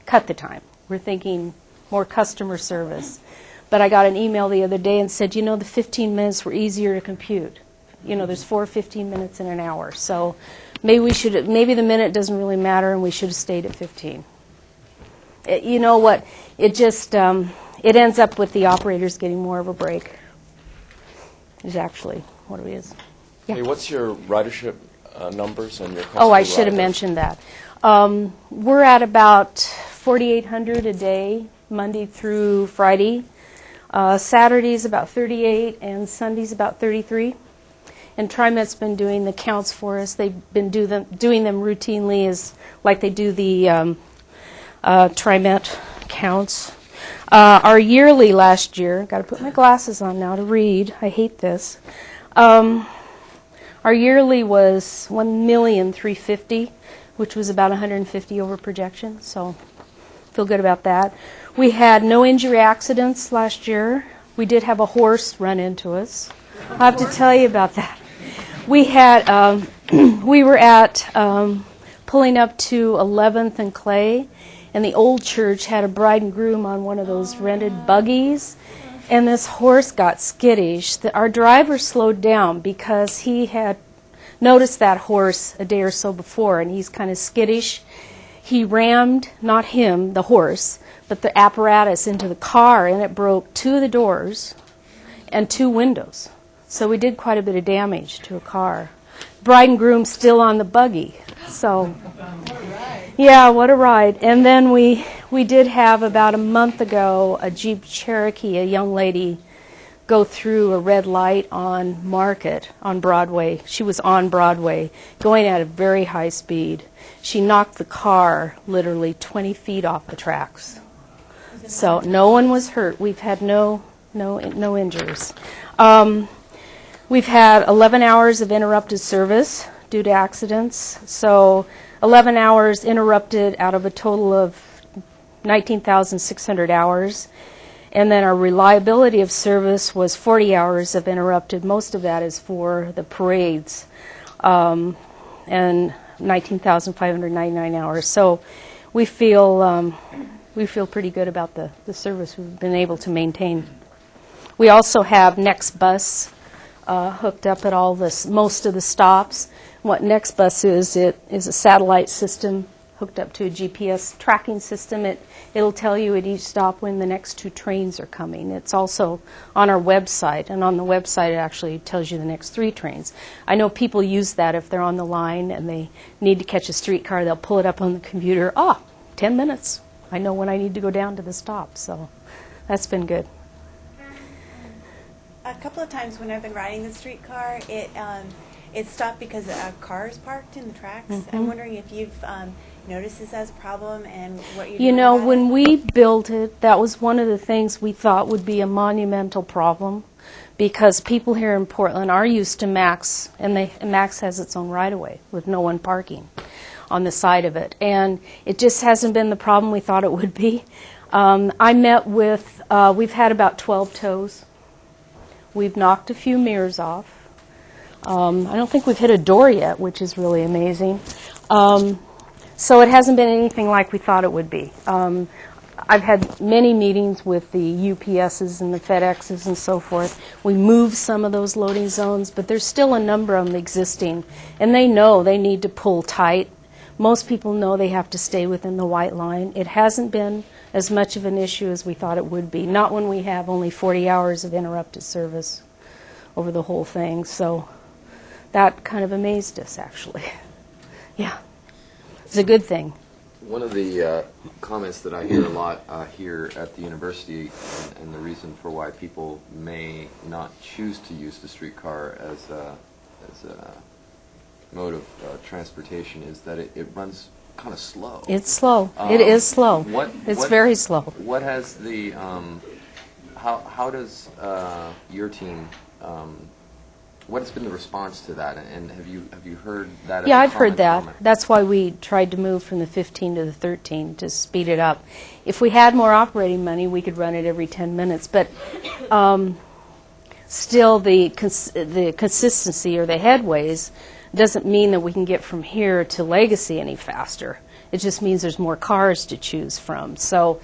cut the time. We're thinking more customer service. But I got an email the other day and said, the 15 minutes were easier to compute. There's 4 15 minutes in an hour. So maybe the minute doesn't really matter and we should have stayed at 15. You know what? It just it ends up with the operators getting more of a break. Is actually what it is. Yeah. Hey, what's your ridership numbers and your cost? Oh, I should have mentioned that. We're at about 4,800 a day, Monday through Friday. Saturday's about 38, and Sunday's about 33. And TriMet's been doing the counts for us. They've been doing them routinely, as like they do the TriMet counts. Our yearly last year, got to put my glasses on now to read. I hate this. Our yearly was $1,350,000, which was about 150 over projection. So feel good about that. We had no injury accidents last year. We did have a horse run into us. I'll have to tell you about that. We had we were at pulling up to 11th and Clay, and the old church had a bride and groom on one of those rented buggies, and this horse got skittish. Our driver slowed down because he had noticed that horse a day or so before, and he's kind of skittish. He rammed, not him, the horse, but the apparatus into the car, and it broke 2 of the doors and 2 windows. So we did quite a bit of damage to a car. Bride and groom still on the buggy. So, yeah, what a ride. And then we did have about a month ago a Jeep Cherokee, a young lady, go through a red light on Market on Broadway. She was on Broadway, going at a very high speed. She knocked the car literally 20 feet off the tracks. So no one was hurt. We've had no injuries. We've had 11 hours of interrupted service due to accidents. So 11 hours interrupted out of a total of 19,600 hours. And then our reliability of service was 40 hours of interrupted. Most of that is for the parades, and 19,599 hours. So we feel pretty good about the service we've been able to maintain. We also have Next Bus hooked up at most of the stops. What Next Bus is, it is a satellite system hooked up to a GPS tracking system. It'll tell you at each stop when the next 2 trains are coming. It's also on our website, and on the website it actually tells you the next 3 trains. I know people use that if they're on the line and they need to catch a streetcar. They'll pull it up on the computer. 10 minutes. I know when I need to go down to the stop. So that's been good. A couple of times when I've been riding the streetcar, it stopped because a car is parked in the tracks. Mm-hmm. I'm wondering if you've noticed this as a problem and what you're doing about when it? we built it, that was one of the things we thought would be a monumental problem. because people here in Portland are used to Max, and Max has its own right-of-way with no one parking on the side of it. And it just hasn't been the problem we thought it would be. I met with, we've had about 12 tows. We've knocked a few mirrors off. I don't think we've hit a door yet, which is really amazing. So it hasn't been anything like we thought it would be. I've had many meetings with the UPSs and the FedExes and so forth. We moved some of those loading zones, but there's still a number of them existing, and they know they need to pull tight. Most people know they have to stay within the white line. It hasn't been as much of an issue as we thought it would be, not when we have only 40 hours of interrupted service over the whole thing. So that kind of amazed us, actually. Yeah, it's a good thing. One of the comments that I hear a lot here at the university, and the reason for why people may not choose to use the streetcar as a mode of transportation, is that it runs kind of slow. It's slow. It is slow. It's very slow. What has the how does your team what has been the response to that, and have you heard that? Yeah, I've heard that. That's why we tried to move from the 15 to the 13 to speed it up. If we had more operating money, we could run it every 10 minutes. But still, the consistency or the headways doesn't mean that we can get from here to Legacy any faster. It just means there's more cars to choose from. So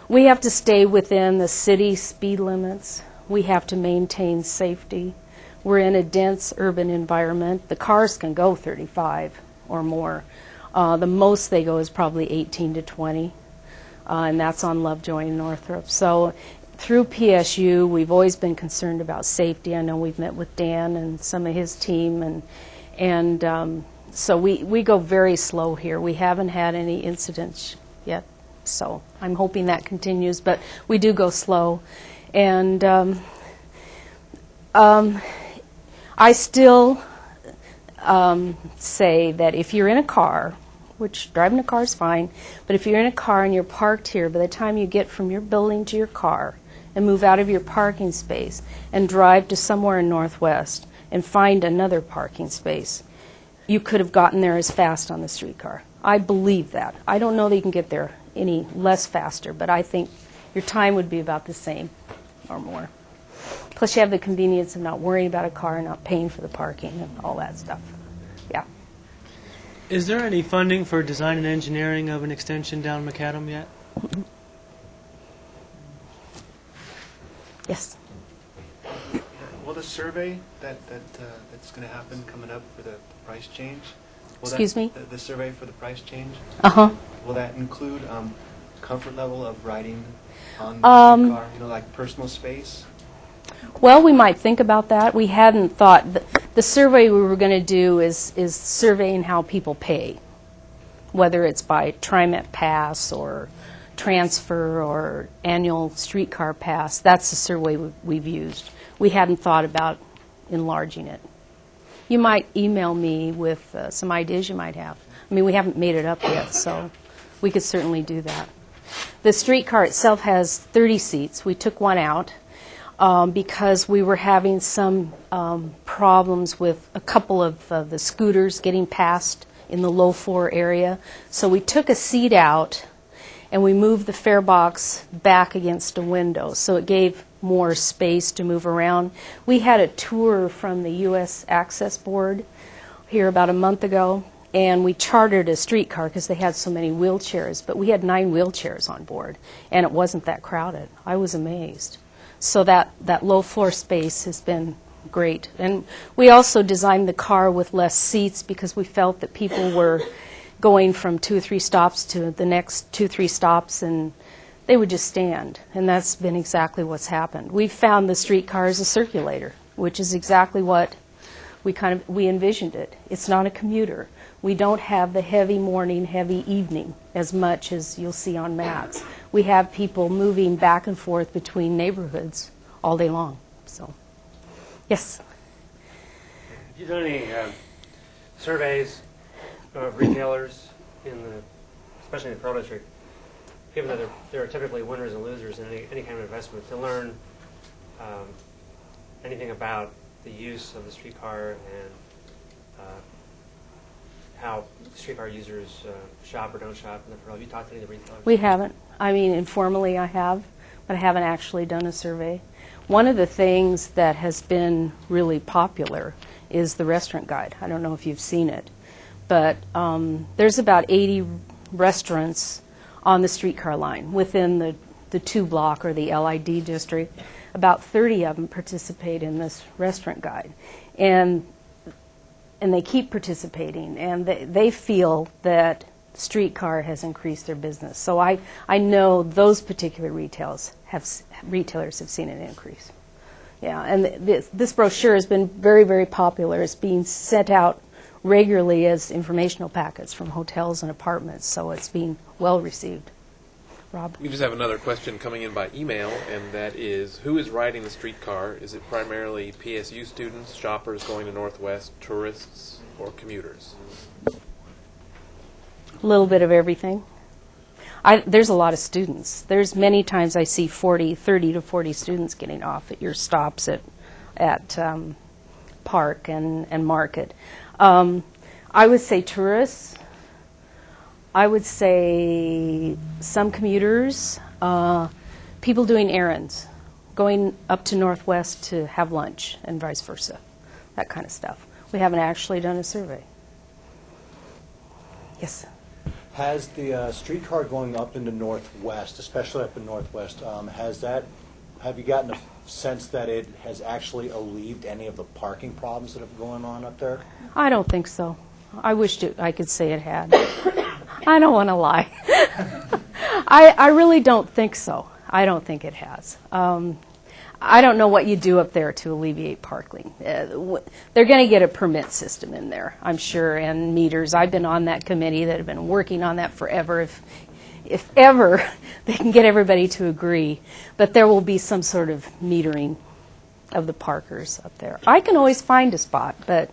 we have to stay within the city speed limits. We have to maintain safety. We're in a dense urban environment. The cars can go 35 or more. The most they go is probably 18 to 20, and that's on Lovejoy and Northrop. So through PSU, we've always been concerned about safety. I know we've met with Dan and some of his team, and so we go very slow here. We haven't had any incidents yet, so I'm hoping that continues, but we do go slow. And I still say that if you're in a car, which driving a car is fine, but if you're in a car and you're parked here, by the time you get from your building to your car and move out of your parking space and drive to somewhere in Northwest and find another parking space, you could have gotten there as fast on the streetcar. I believe that. I don't know that you can get there any less faster, but I think your time would be about the same or more. Plus you have the convenience of not worrying about a car and not paying for the parking and all that stuff. Yeah. Is there any funding for design and engineering of an extension down Macadam yet? Yes. Will the survey that's going to happen coming up for the price change? Excuse me? The survey for the price change? Uh-huh. Will that include comfort level of riding on the streetcar, like personal space? Well, we might think about that. We hadn't thought. The survey we were going to do is surveying how people pay, whether it's by TriMet pass or transfer or annual streetcar pass. That's the survey we've used. We hadn't thought about enlarging it. You might email me with some ideas you might have. I mean, we haven't made it up yet, so we could certainly do that. The streetcar itself has 30 seats. We took one out because we were having some problems with a couple of the scooters getting past in the low floor area. So we took a seat out and we moved the fare box back against a window, so it gave more space to move around. We had a tour from the U.S. Access Board here about a month ago, and we chartered a streetcar because they had so many wheelchairs, but we had 9 wheelchairs on board, and it wasn't that crowded. I was amazed. So that low floor space has been great. And we also designed the car with less seats because we felt that people were going from 2 or 3 stops to the next 2 or 3 stops, and they would just stand. And that's been exactly what's happened. We found the streetcar as a circulator, which is exactly what we envisioned it. It's not a commuter. We don't have the heavy morning, heavy evening as much as you'll see on mats. We have people moving back and forth between neighborhoods all day long. So, yes? Have you done any surveys of retailers, especially in the Pearl District, given that there are typically winners and losers in any kind of investment, to learn anything about the use of the streetcar and how streetcar users shop or don't shop in the Pearl? Have you talked to any of the retailers? We haven't. I mean, informally I have, but I haven't actually done a survey. One of the things that has been really popular is the restaurant guide. I don't know if you've seen it, but there's about 80 restaurants on the streetcar line within the 2-block or the LID district. About 30 of them participate in this restaurant guide. And they keep participating, and they feel that streetcar has increased their business. So I know those particular retailers have seen an increase. Yeah, and this brochure has been very, very popular. It's being sent out regularly as informational packets from hotels and apartments, so it's being well received. Rob? We just have another question coming in by email, and that is, who is riding the streetcar? Is it primarily PSU students, shoppers going to Northwest, tourists, or commuters? A little bit of everything. There's a lot of students. There's many times I see 30 to 40 students getting off at your stops at Park and Market. I would say tourists. I would say some commuters, people doing errands, going up to Northwest to have lunch and vice versa, that kind of stuff. We haven't actually done a survey. Yes? Has the streetcar going up into Northwest, especially up in Northwest, have you gotten a sense that it has actually alleviated any of the parking problems that have going on up there? I don't think so. I wished I could say it had. I don't want to lie. I really don't think so. I don't think it has. I don't know what you do up there to alleviate parking. They're going to get a permit system in there, I'm sure, and meters. I've been on that committee that have been working on that forever. If ever they can get everybody to agree, but there will be some sort of metering of the parkers up there. I can always find a spot, but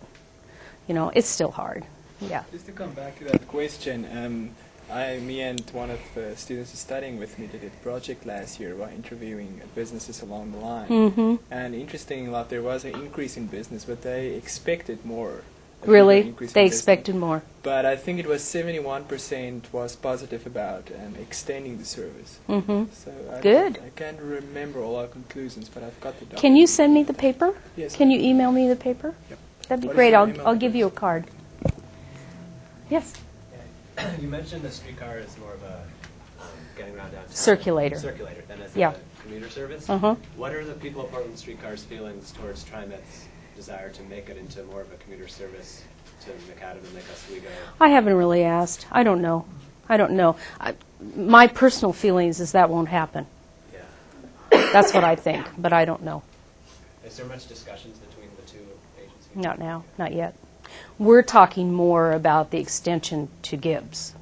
it's still hard. Yeah. Just to come back to that question, me and one of the students studying with me did a project last year by interviewing businesses along the line. Mm-hmm. And interestingly enough, there was an increase in business, but they expected more. Really? They expected more. But I think it was 71% was positive about extending the service. Mm-hmm. So Good. I can't remember all our conclusions, but I've got the document. Can you send me the paper? Yes. Can you email me the paper? Yep. That'd be What great. is your email I'll give address? you a card. Yes. You mentioned the streetcar is more of a getting around downtown. Circulator. Circulator, than as Yeah. a commuter service. Uh-huh. What are the people of Portland Streetcar's feelings towards TriMet's desire to make it into more of a commuter service to Macadam and Lake Oswego? I haven't really asked. I don't know. My personal feelings is that won't happen. Yeah. That's what I think, but I don't know. Is there much discussions between the two agencies? Not now, not yet. We're talking more about the extension to Gibbs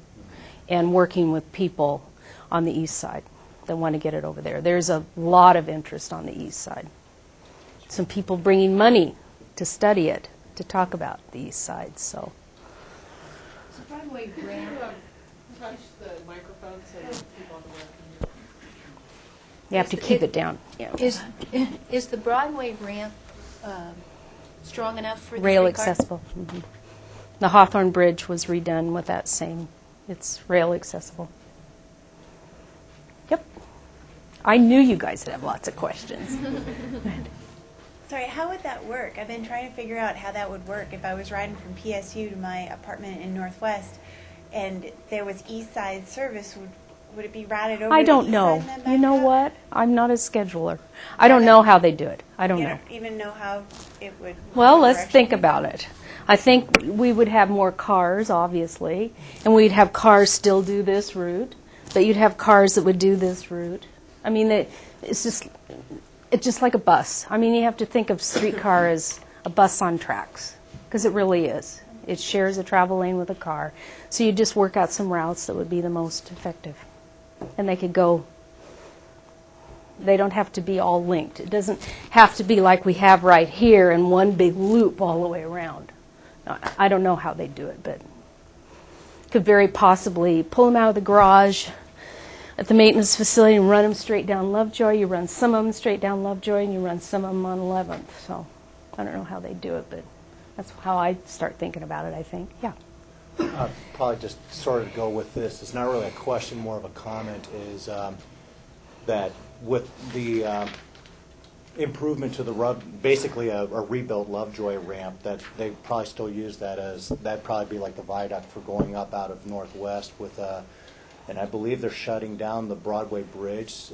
and working with people on the east side that want to get it over there. There's a lot of interest on the east side. Some people bringing money to study it, to talk about the east side. So. Broadway ramp. Touch the microphone so that people on the web can hear. You have to keep it down. Yeah. Is the Broadway ramp strong enough for the Rail streetcar? accessible. Mm-hmm. The Hawthorne Bridge was redone with that same. It's rail accessible. Yep. I knew you guys would have lots of questions. Sorry, how would that work? I've been trying to figure out how that would work if I was riding from PSU to my apartment in Northwest and there was east side service. Would it be routed over I to don't east know. side and then back You know up? what? I'm not a scheduler. I don't know how they do it. I don't You know. don't even know how it would. Well, what let's direction think it would about it. I think we would have more cars, obviously, and we'd have cars still do this route, but you'd have cars that would do this route. I mean, it's just like a bus. I mean, you have to think of streetcar as a bus on tracks, because it really is. It shares a travel lane with a car. So you just work out some routes that would be the most effective. And they could go, they don't have to be all linked. It doesn't have to be like we have right here in one big loop all the way around. I don't know how they do it, but could very possibly pull them out of the garage, at the maintenance facility and run them straight down Lovejoy. You run some of them straight down Lovejoy, and you run some of them on 11th. So I don't know how they do it, but that's how I start thinking about it, I think. Yeah. Probably just sort of go with this. It's not really a question, more of a comment, is that with the improvement to the basically a rebuilt Lovejoy ramp, that they probably still use that as, that'd probably be like the viaduct for going up out of Northwest with, and I believe they're shutting down the Broadway Bridge,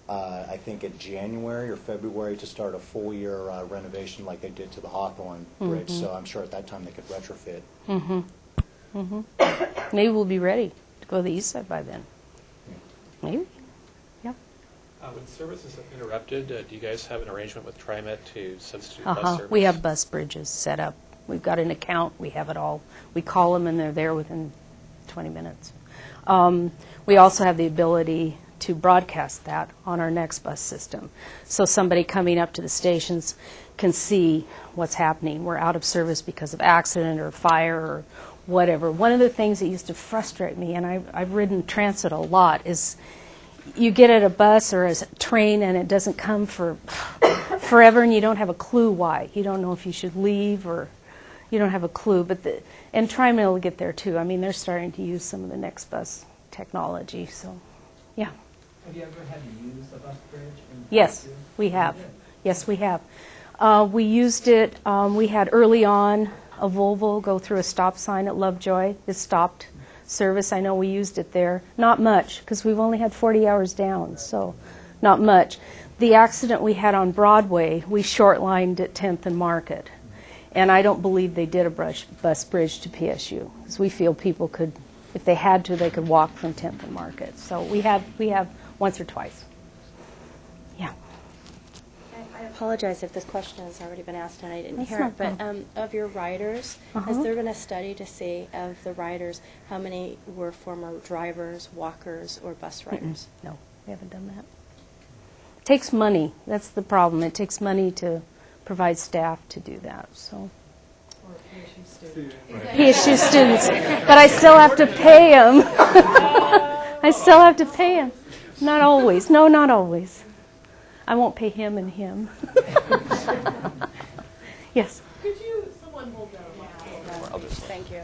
I think in January or February, to start a full year renovation like they did to the Hawthorne Bridge. So I'm sure at that time they could retrofit. Maybe we'll be ready to go to the east side by then. Maybe. Yeah. When service is interrupted, do you guys have an arrangement with TriMet to substitute bus service? We have bus bridges set up. We've got an account. We have it all. We call them and they're there within 20 minutes. We also have the ability to broadcast that on our next bus system. So somebody coming up to the stations can see what's happening. We're out of service because of accident or fire or whatever. One of the things that used to frustrate me, and I've ridden transit a lot, is you get at a bus or a train and it doesn't come for forever and you don't have a clue why. You don't know if you should leave or you don't have a clue. And TriMet will get there too. I mean, they're starting to use some of the next bus technology. So, yeah. Have you ever had to use a bus bridge? Yes, we have. Yes, we have. We used it. We had early on a Volvo go through a stop sign at Lovejoy. It stopped service. I know we used it there. Not much, because we've only had 40 hours down, so not much. The accident we had on Broadway, we short-lined at 10th and Market. And I don't believe they did a bus bridge to PSU, because we feel people could, if they had to, they could walk from 10th and Market. So we have once or twice. Yeah. I apologize if this question has already been asked and I didn't That's hear it, not but of your riders, has there been a study to see of the riders, how many were former drivers, walkers, or bus riders? No, we haven't done that. It takes money. That's the problem. It takes money to provide staff to do that. So. PSU students, but I still have to pay them. I still have to pay them. Not always. No, not always. I won't pay him and him. Yes. Could you, someone hold down? Thank you.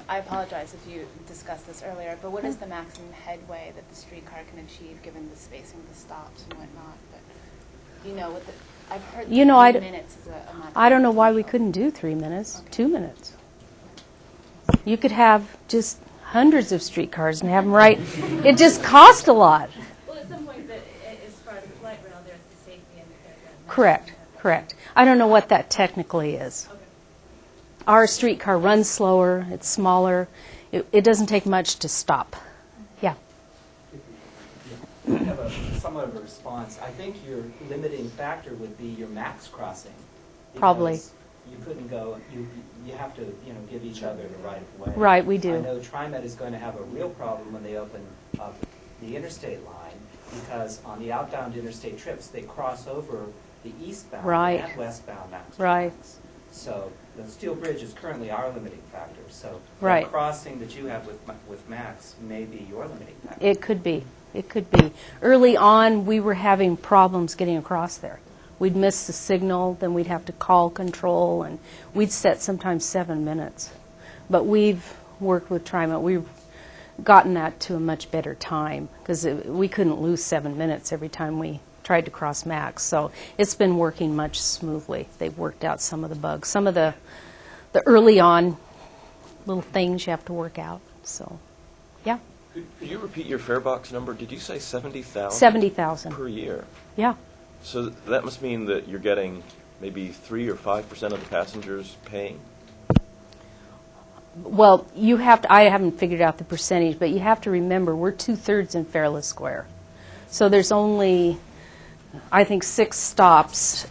I apologize if you discussed this earlier, but what is the maximum headway that the streetcar can achieve given the spacing of the stops and whatnot? But, you know, with the, I've heard 3 minutes is a much. I don't know why we couldn't do 3 minutes, okay. 2 minutes. You could have just hundreds of streetcars and have them right. It just cost a lot. Well, at some point, as far as the light rail, there's the safety and the Correct. I don't know what that technically is. Okay. Our streetcar runs slower. It's smaller. It doesn't take much to stop. Yeah. I have somewhat of a response. I think your limiting factor would be your max crossing. Probably. You couldn't go. You have to give each other the right of way. Right, we do. I know TriMet is going to have a real problem when they open up the interstate line, because on the outbound interstate trips they cross over the eastbound and westbound max. Right. So the steel bridge is currently our limiting factor. So right. The crossing that you have with max may be your limiting factor. It could be. It could be. Early on, we were having problems getting across there. We'd miss the signal, then we'd have to call control, and we'd set sometimes 7 minutes. But we've worked with TriMet. We've gotten that to a much better time, because we couldn't lose 7 minutes every time we tried to cross max. So it's been working much smoothly. They've worked out some of the bugs. Some of the early on little things you have to work out. So, yeah. Could you repeat your fare box number? Did you say 70,000? 70,000 per year. Yeah. So that must mean that you're getting maybe 3 or 5% of the passengers paying? Well, you have to, I haven't figured out the percentage, but you have to remember we're 2/3 in Fairless Square. So there's only, I think, 8 stops,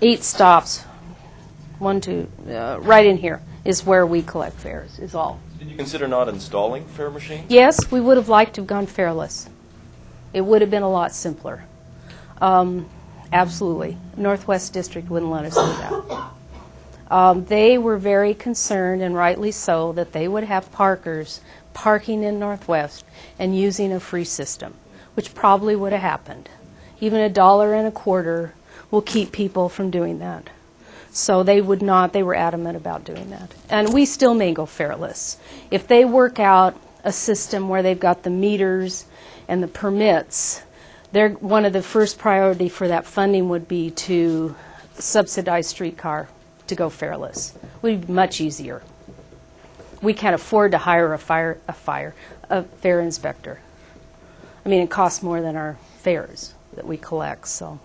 right in here is where we collect fares, is all. Did you consider not installing fare machines? Yes, we would have liked to have gone fareless. It would have been a lot simpler. Absolutely. Northwest District wouldn't let us do They were very concerned, and rightly so, that they would have parkers parking in Northwest and using a free system, which probably would have happened. Even $1.25 will keep people from doing that. So they would not, they were adamant about doing that. And we still may go fareless. If they work out a system where they've got the meters and the permits, one of the first priority for that funding would be to subsidize streetcar to go fareless. It would be much easier. We can't afford to hire a fare inspector. I mean, it costs more than our fares that we collect, so.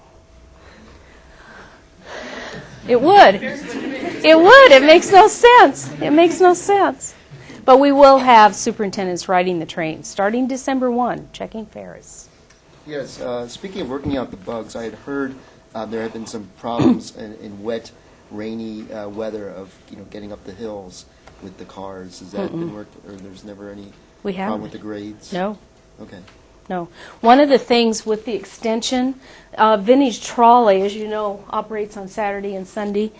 It would. It would. It makes no sense. It makes no sense. But we will have superintendents riding the train starting December 1, checking fares. Yes, speaking of working out the bugs, I had heard there had been some problems in wet, rainy weather of getting up the hills with the cars. Has that been worked, or there's never any problem with the grades? No. Okay. No. One of the things with the extension, Vintage Trolley, as you know, operates on Saturday and Sunday.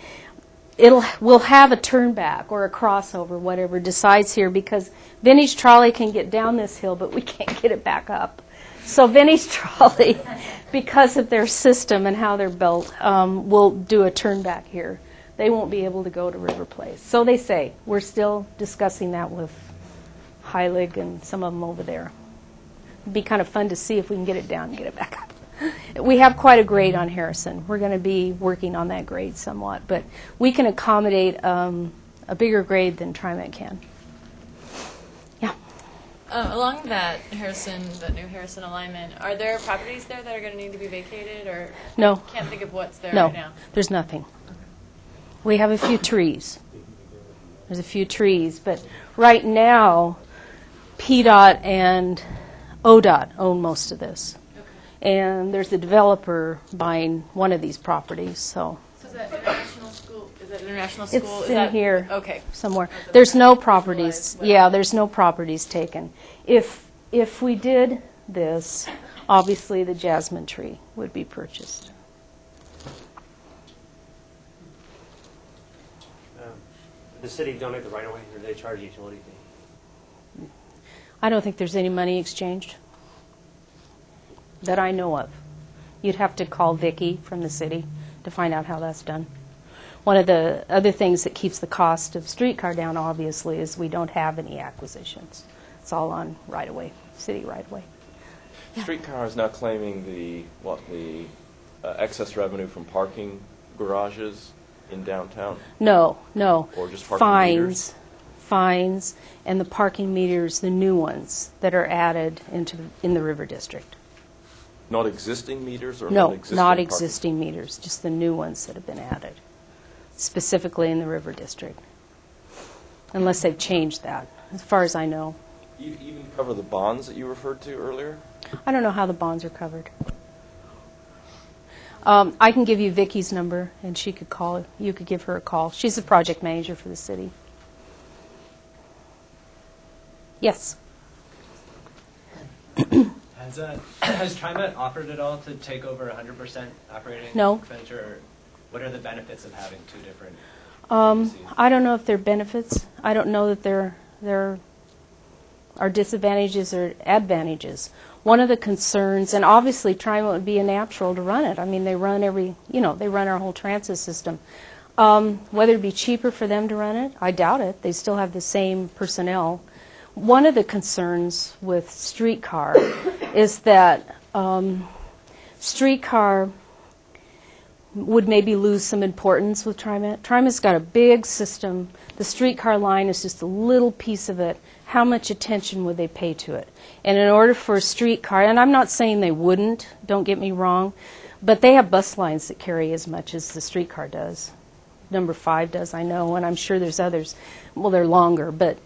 We'll have a turn back or a crossover, whatever decides here, because Vintage Trolley can get down this hill, but we can't get it back up. So Vintage Trolley, because of their system and how they're built, will do a turn back here. They won't be able to go to River Place. So they say. We're still discussing that with Heilig and some of them over there. It'd be kind of fun to see if we can get it down and get it back up. We have quite a grade on Harrison. We're going to be working on that grade somewhat, but we can accommodate a bigger grade than TriMet can. Yeah. Along that new Harrison alignment, are there properties there that are going to need to be vacated, or No. can't think of what's there No, right now? there's nothing. We have a few trees. There's a few trees, but right now, PDOT and ODOT own most of this. And there's a developer buying one of these properties, so. So is that international school? Is that international school? It's in here Okay. somewhere. There's no properties. Yeah, there's no properties taken. If we did this, obviously the Jasmine Tree would be purchased. The city donate the right of way, or do they charge a utility fee? I don't think there's any money exchanged that I know of. You'd have to call Vicki from the city to find out how that's done. One of the other things that keeps the cost of streetcar down, obviously, is we don't have any acquisitions. It's all on right-of-way, city right-of-way. Streetcar is now claiming the excess revenue from parking garages in downtown? No. Or just parking meters? Fines, and the parking meters, the new ones that are added in the River District. Not existing meters, or no, non-existing not parking? existing meters, just the new ones that have been added, specifically in the River District, unless they've changed that, as far as I know. You even cover the bonds that you referred to earlier? I don't know how the bonds are covered. I can give you Vicki's number, and she could call. You could give her a call. She's the project manager for the city. Yes. Has TriMet offered at all to take over 100% operating No. expenditure? Or what are the benefits of having two different agencies? I don't know if there are benefits. I don't know that there are disadvantages or advantages. One of the concerns, and obviously TriMet would be a natural to run it. I mean, they run they run our whole transit system. Whether it'd be cheaper for them to run it, I doubt it. They still have the same personnel. One of the concerns with streetcar is that streetcar would maybe lose some importance with TriMet. TriMet's got a big system. The streetcar line is just a little piece of it. How much attention would they pay to it? And in order for a streetcar, and I'm not saying they wouldn't, don't get me wrong, but they have bus lines that carry as much as the streetcar does. Number 5 does, I know, and I'm sure there's others. Well, they're longer, but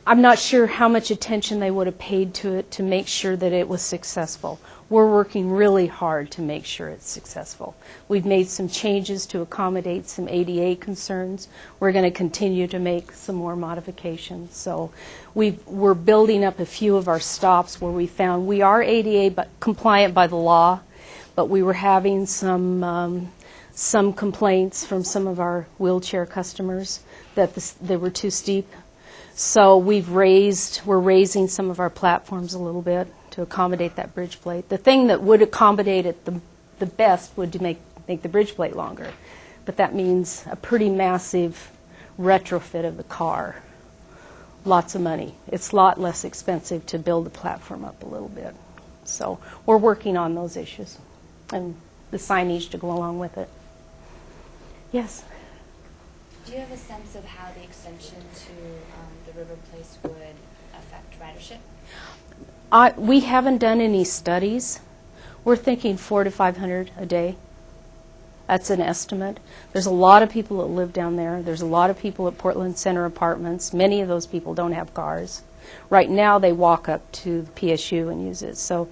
I'm not sure how much attention they would have paid to it to make sure that it was successful. We're working really hard to make sure it's successful. We've made some changes to accommodate some ADA concerns. We're going to continue to make some more modifications. So we're building up a few of our stops where we found we are ADA compliant by the law, but we were having some some complaints from some of our wheelchair customers that they were too steep. So we're raising some of our platforms a little bit to accommodate that bridge plate. The thing that would accommodate it the best would to make the bridge plate longer. But that means a pretty massive retrofit of the car. Lots of money. It's a lot less expensive to build the platform up a little bit. So we're working on those issues and the signage to go along with it. Yes? Do you have a sense of how the extension to the River Place would affect ridership? We haven't done any studies. We're thinking 400 to 500 a day. That's an estimate. There's a lot of people that live down there. There's a lot of people at Portland Center Apartments. Many of those people don't have cars. Right now they walk up to the PSU and use it, so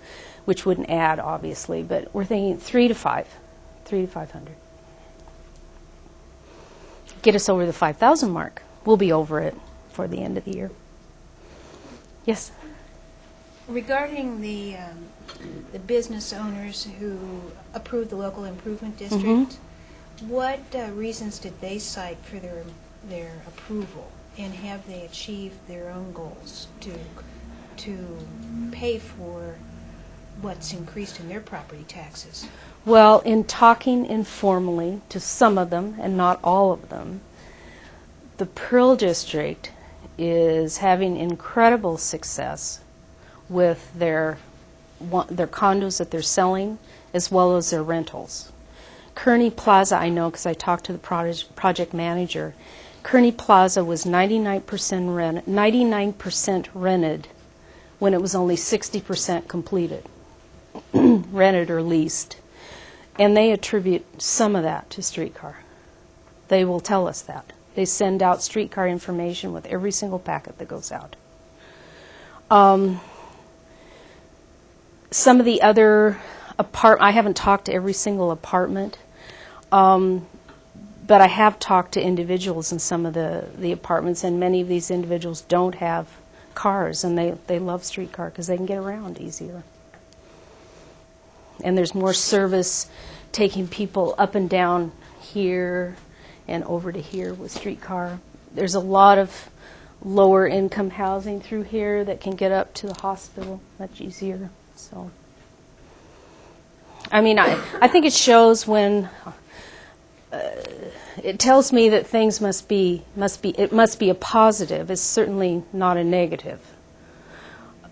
which wouldn't add, obviously, but we're thinking 3 to 500. Get us over the 5,000 mark. We'll be over it for the end of the year. Yes? Regarding the business owners who approved the local improvement district, Mm-hmm. what reasons did they cite for their approval, and have they achieved their own goals to pay for what's increased in their property taxes? Well, in talking informally to some of them, and not all of them, the Pearl District is having incredible success with their condos that they're selling, as well as their rentals. Kearney Plaza, I know because I talked to the project manager. Kearney Plaza was 99% rented when it was only 60% completed, rented or leased. And they attribute some of that to Streetcar. They will tell us that. They send out Streetcar information with every single packet that goes out. Some of the other I haven't talked to every single apartment, but I have talked to individuals in some of the apartments, and many of these individuals don't have cars, and they love Streetcar because they can get around easier. And there's more service taking people up and down here and over to here with Streetcar. There's a lot of lower income housing through here that can get up to the hospital much easier. So, I mean, I think it shows when it tells me that things must be a positive. It's certainly not a negative,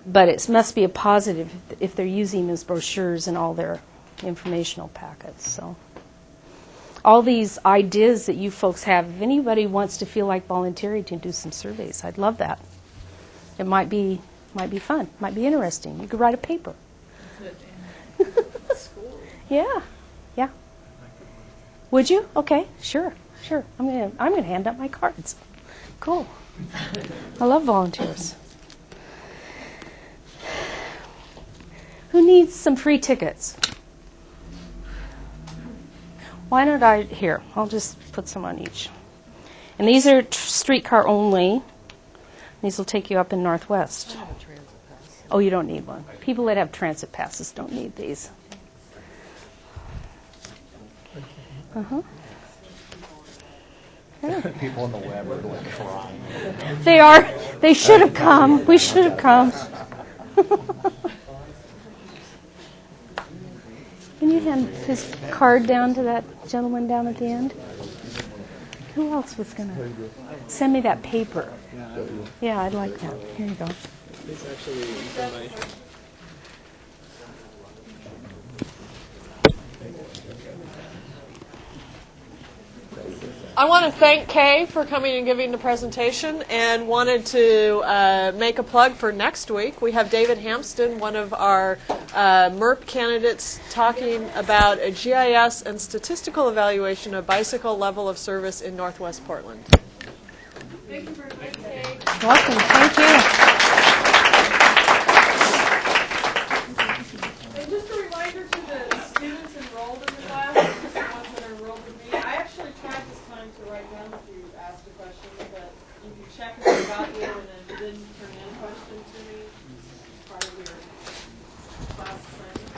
but it must be a positive if they're using those brochures and all their informational packets. So, all these ideas that you folks have, if anybody wants to feel like volunteering to do some surveys, I'd love that. It might be fun, might be interesting. You could write a paper. Yeah. Would you? Okay, sure. I'm gonna hand out my cards. Cool. I love volunteers. Who needs some free tickets? Why don't I'll just put some on each. And these are Streetcar only. These will take you up in Northwest. Oh, you don't need one. People that have transit passes don't need these. Uh-huh. Yeah. People on the web are going crying. They are. They should have come. We should have come. Can you hand his card down to that gentleman down at the end? Who else was going to send me that paper? Yeah, I'd like that. Here you go. It's actually somebody. I want to thank Kay for coming and giving the presentation, and wanted to make a plug for next week. We have David Hampston, one of our MERP candidates, talking about a GIS and statistical evaluation of bicycle level of service in Northwest Portland. Thank you very much, Kay. Welcome. Thank you. And just a reminder to the students enrolled in the class, the ones that are enrolled with me, I actually tried this time to write down if you asked a question, but you can check if I got you, and then you didn't turn in a question to me as part of your class assignment.